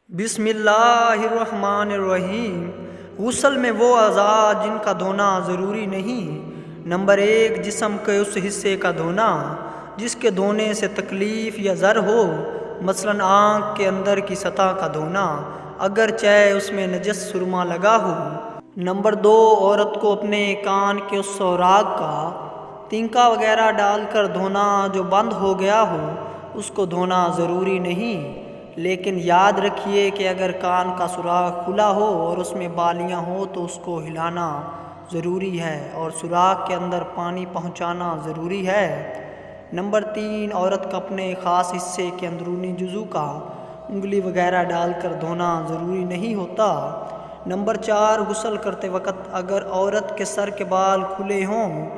بسم اللہ الرحمن الرحیم۔ غسل میں وہ اعضاء جن کا دھونا ضروری نہیں۔ نمبر 1، جسم کے اس حصے کا دھونا جس کے دھونے سے تکلیف یا ضر ہو، مثلا آنکھ کے اندر کی سطح کا دھونا اگرچہ اس میں نجس سرما لگا ہو۔ نمبر 2، عورت کو اپنے کان کے اس سوراخ کا تنکا وغیرہ ڈال کر دھونا جو بند ہو گیا ہو، اس کو دھونا ضروری نہیں، لیکن یاد رکھیے کہ اگر کان کا سوراخ کھلا ہو اور اس میں بالیاں ہوں تو اس کو ہلانا ضروری ہے اور سوراخ کے اندر پانی پہنچانا ضروری ہے۔ نمبر 3، عورت کا اپنے خاص حصے کے اندرونی جزو کا انگلی وغیرہ ڈال کر دھونا ضروری نہیں ہوتا۔ نمبر 4، غسل کرتے وقت اگر عورت کے سر کے بال کھلے ہوں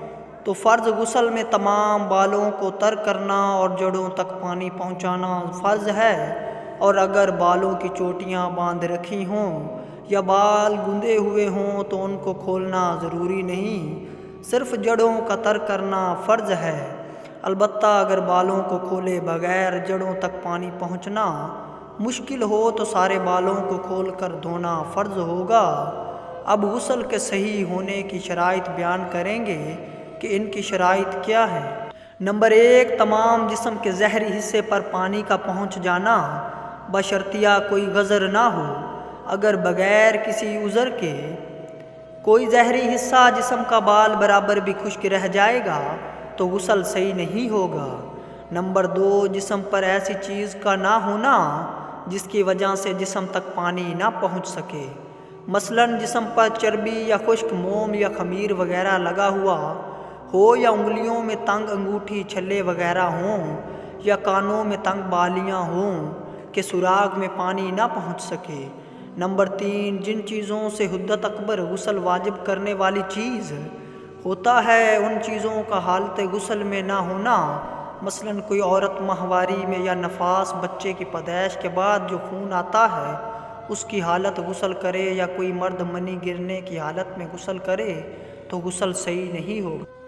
تو فرض غسل میں تمام بالوں کو تر کرنا اور جڑوں تک پانی پہنچانا فرض ہے، اور اگر بالوں کی چوٹیاں باندھ رکھی ہوں یا بال گندے ہوئے ہوں تو ان کو کھولنا ضروری نہیں، صرف جڑوں کا تر کرنا فرض ہے۔ البتہ اگر بالوں کو کھولے بغیر جڑوں تک پانی پہنچنا مشکل ہو تو سارے بالوں کو کھول کر دھونا فرض ہوگا۔ اب غسل کے صحیح ہونے کی شرائط بیان کریں گے کہ ان کی شرائط کیا ہیں۔ نمبر 1، تمام جسم کے ظاہری حصے پر پانی کا پہنچ جانا بشرطیہ کوئی غضر نہ ہو۔ اگر بغیر کسی عذر کے کوئی ظاہری حصہ جسم کا بال برابر بھی خشک رہ جائے گا تو غسل صحیح نہیں ہوگا۔ نمبر 2، جسم پر ایسی چیز کا نہ ہونا جس کی وجہ سے جسم تک پانی نہ پہنچ سکے، مثلا جسم پر چربی یا خشک موم یا خمیر وغیرہ لگا ہوا ہو، یا انگلیوں میں تنگ انگوٹھی چھلے وغیرہ ہوں، یا کانوں میں تنگ بالیاں ہوں کہ سوراخ میں پانی نہ پہنچ سکے۔ نمبر 3، جن چیزوں سے حدت اکبر غسل واجب کرنے والی چیز ہوتا ہے ان چیزوں کا حالت غسل میں نہ ہونا، مثلا کوئی عورت ماہواری میں یا نفاس بچے کی پیدائش کے بعد جو خون آتا ہے اس کی حالت غسل کرے، یا کوئی مرد منی گرنے کی حالت میں غسل کرے تو غسل صحیح نہیں ہوگا۔